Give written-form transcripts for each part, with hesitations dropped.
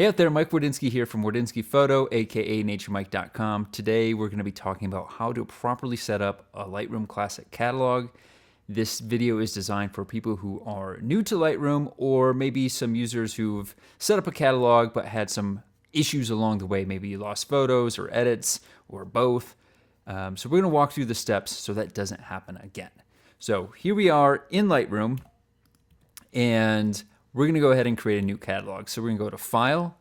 Hey out there, Mike Wardinski here from Wardinski Photo, aka naturemike.com. Today we're going to be talking about how to properly set up a Lightroom Classic catalog. This video is designed for people who are new to Lightroom or maybe some users who've set up a catalog but had some issues along the way. Maybe you lost photos or edits or both. So we're going to walk through the steps so that doesn't happen again. So here we are in Lightroom, and we're going to go ahead and create a new catalog. So we're going to go to File,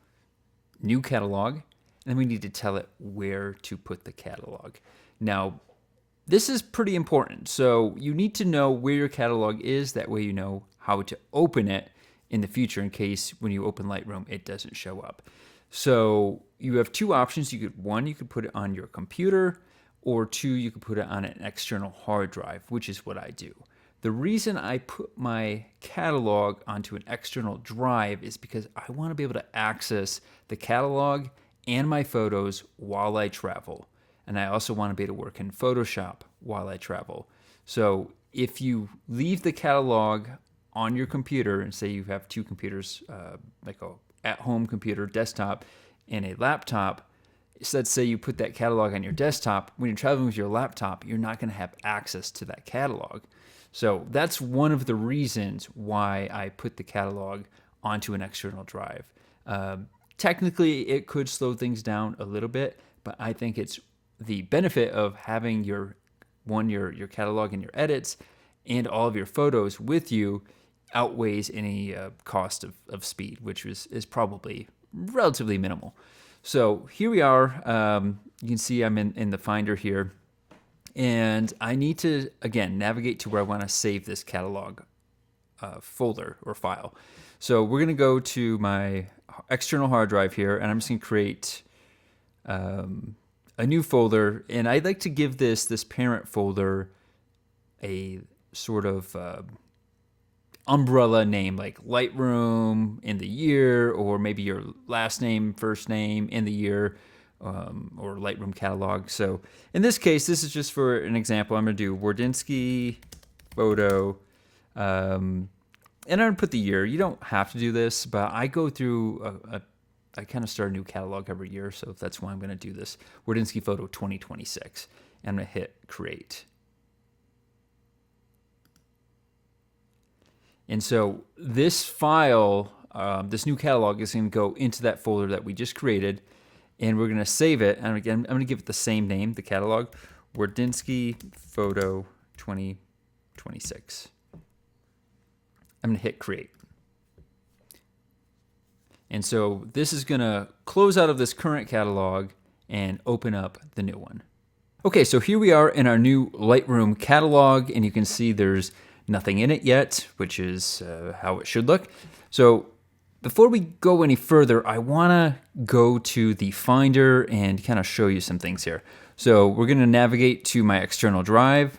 New Catalog, and then we need to tell it where to put the catalog. Now, this is pretty important. So you need to know where your catalog is. That way you know how to open it in the future in case when you open Lightroom, it doesn't show up. So you have two options. One, you could put it on your computer, or two, you could put it on an external hard drive, which is what I do. The reason I put my catalog onto an external drive is because I want to be able to access the catalog and my photos while I travel. And I also want to be able to work in Photoshop while I travel. So if you leave the catalog on your computer, and say you have two computers, like a at-home computer, desktop, and a laptop, so let's say you put that catalog on your desktop, when you're traveling with your laptop, you're not going to have access to that catalog. So that's one of the reasons why I put the catalog onto an external drive. Technically, it could slow things down a little bit, but I think it's the benefit of having your catalog and your edits and all of your photos with you outweighs any cost of speed, which is probably relatively minimal. So here we are. You can see I'm in the Finder here. And I need to, again, navigate to where I want to save this catalog folder or file. So we're going to go to my external hard drive here, and I'm just going to create a new folder. And I'd like to give this parent folder a sort of umbrella name, like Lightroom in the year, or maybe your last name, first name in the year. Or Lightroom catalog. So in this case, this is just for an example. I'm going to do Wardinski Photo, and I'm going to put the year. You don't have to do this, but I go through I kind of start a new catalog every year, so that's why I'm going to do this. Wardinski Photo 2026. And I'm going to hit Create. And so this file, this new catalog is going to go into that folder that we just created. And we're going to save it. And again, I'm going to give it the same name, the catalog, Wardinski Photo 2026. I'm going to hit Create. And so this is going to close out of this current catalog and open up the new one. Okay, so here we are in our new Lightroom catalog, and you can see there's nothing in it yet, which is how it should look. So before we go any further, I want to go to the Finder and kind of show you some things here. So we're going to navigate to my external drive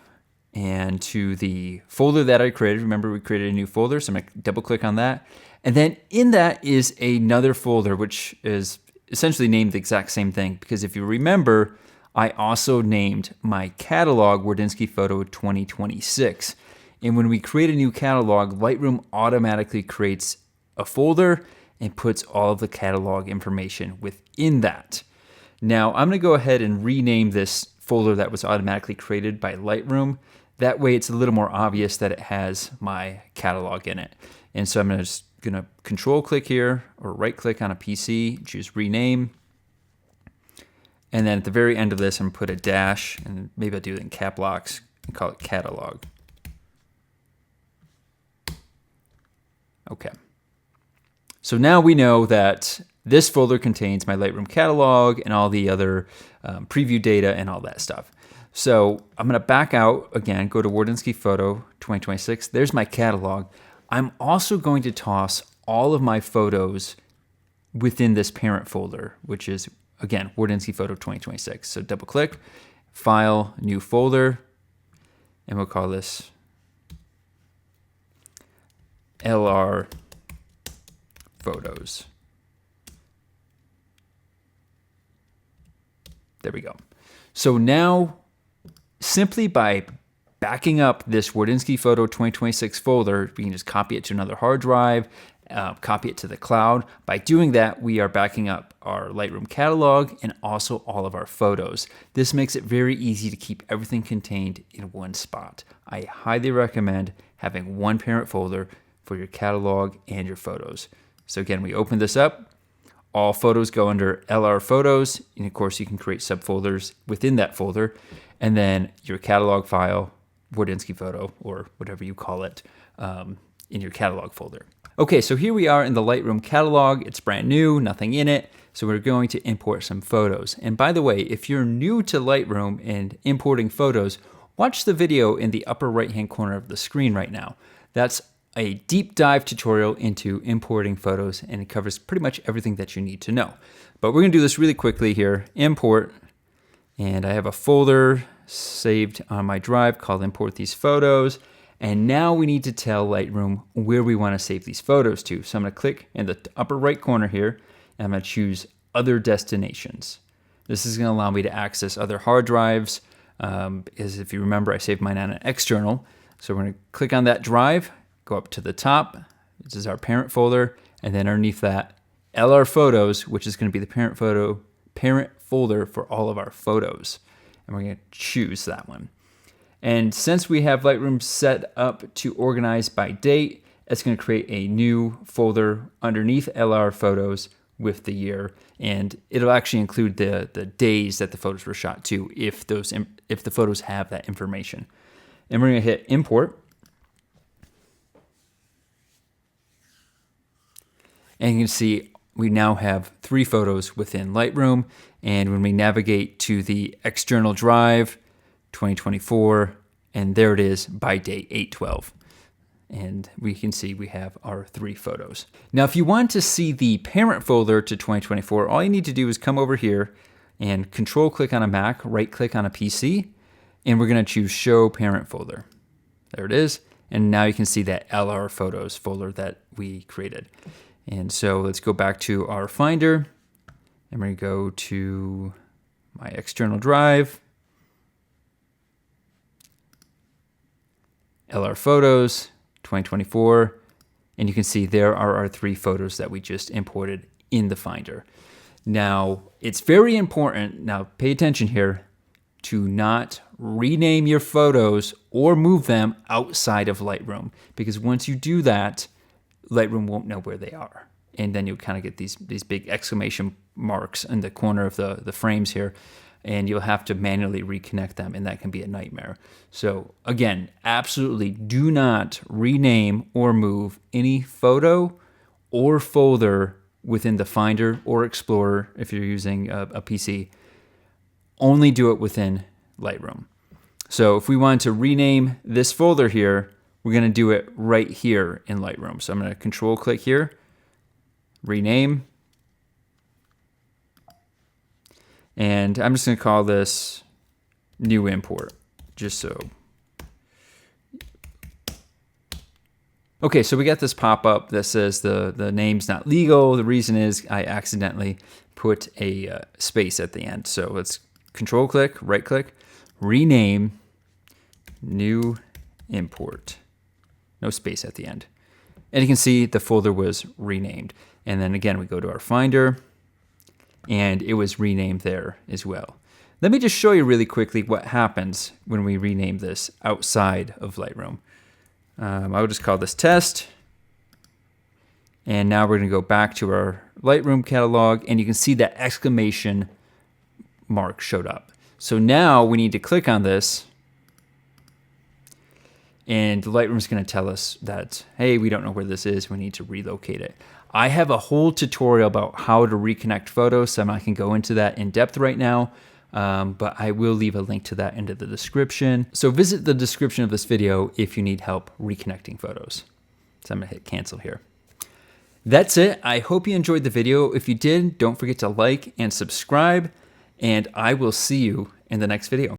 and to the folder that I created. Remember, we created a new folder, so I'm going to double click on that. And then in that is another folder, which is essentially named the exact same thing, because if you remember, I also named my catalog Wardinski Photo 2026. And when we create a new catalog, Lightroom automatically creates a folder and puts all of the catalog information within that. Now I'm going to go ahead and rename this folder that was automatically created by Lightroom. That way it's a little more obvious that it has my catalog in it. And so I'm just going to control click here, or right click on a PC, choose rename. And then at the very end of this, I'm going to put a dash, and maybe I'll do it in cap locks and call it catalog. Okay. So now we know that this folder contains my Lightroom catalog and all the other preview data and all that stuff. So I'm going to back out again, go to Wardinski Photo 2026. There's my catalog. I'm also going to toss all of my photos within this parent folder, which is, again, Wardinski Photo 2026. So double click, File, New Folder, and we'll call this LR Photos. There we go. So now, simply by backing up this Wardinski Photo 2026 folder, we can just copy it to another hard drive, copy it to the cloud. By doing that, we are backing up our Lightroom catalog and also all of our photos. This makes it very easy to keep everything contained in one spot. I highly recommend having one parent folder for your catalog and your photos. So again, we open this up. All photos go under LR Photos, and of course you can create subfolders within that folder, and then your catalog file, Wardinsky photo, or whatever you call it, in your catalog folder. Okay, so here we are in the Lightroom catalog. It's brand new, nothing in it. So we're going to import some photos. And by the way, if you're new to Lightroom and importing photos, watch the video in the upper right-hand corner of the screen right now. That's a deep dive tutorial into importing photos, and it covers pretty much everything that you need to know. But we're gonna do this really quickly here. Import, and I have a folder saved on my drive called Import These Photos. And now we need to tell Lightroom where we want to save these photos to. So I'm going to click in the upper right corner here, and I'm going to choose Other Destinations. This is going to allow me to access other hard drives, because if you remember, I saved mine on an external. So we're going to click on that drive, go up to the top. This is our parent folder, and then underneath that, LR Photos, which is going to be the parent folder for all of our photos. And we're going to choose that one. And since we have Lightroom set up to organize by date, it's going to create a new folder underneath LR Photos with the year, and it'll actually include the days that the photos were shot too, if the photos have that information. And we're going to hit Import. And you can see we now have 3 photos within Lightroom, and when we navigate to the external drive, 2024, and there it is by date 8/12. And we can see we have our 3 photos. Now, if you want to see the parent folder to 2024, all you need to do is come over here and control click on a Mac, right click on a PC, and we're gonna choose Show Parent Folder. There it is. And now you can see that LR Photos folder that we created. And so let's go back to our Finder, and we're gonna go to my external drive, LR Photos, 2024, and you can see there are our 3 photos that we just imported in the Finder. Now, it's very important, now pay attention here, to not rename your photos or move them outside of Lightroom, because once you do that, Lightroom won't know where they are. And then you'll kind of get these big exclamation marks in the corner of the frames here, and you'll have to manually reconnect them, and that can be a nightmare. So again, absolutely do not rename or move any photo or folder within the Finder or Explorer if you're using a PC. Only do it within Lightroom. So if we want to rename this folder here, we're going to do it right here in Lightroom. So I'm going to control click here, rename. And I'm just going to call this New Import, just so. Okay, so we got this pop-up that says the name's not legal. The reason is I accidentally put a space at the end. So let's control click, right click, rename, New Import. No space at the end. And you can see the folder was renamed. And then again, we go to our Finder, and it was renamed there as well. Let me just show you really quickly what happens when we rename this outside of Lightroom. I'll just call this test. And now we're going to go back to our Lightroom catalog, and you can see that exclamation mark showed up. So now we need to click on this, and Lightroom is going to tell us that, hey, we don't know where this is. We need to relocate it. I have a whole tutorial about how to reconnect photos, so I'm not going to go into that in depth right now, but I will leave a link to that into the description. So visit the description of this video if you need help reconnecting photos. So I'm going to hit cancel here. That's it. I hope you enjoyed the video. If you did, don't forget to like and subscribe, and I will see you in the next video.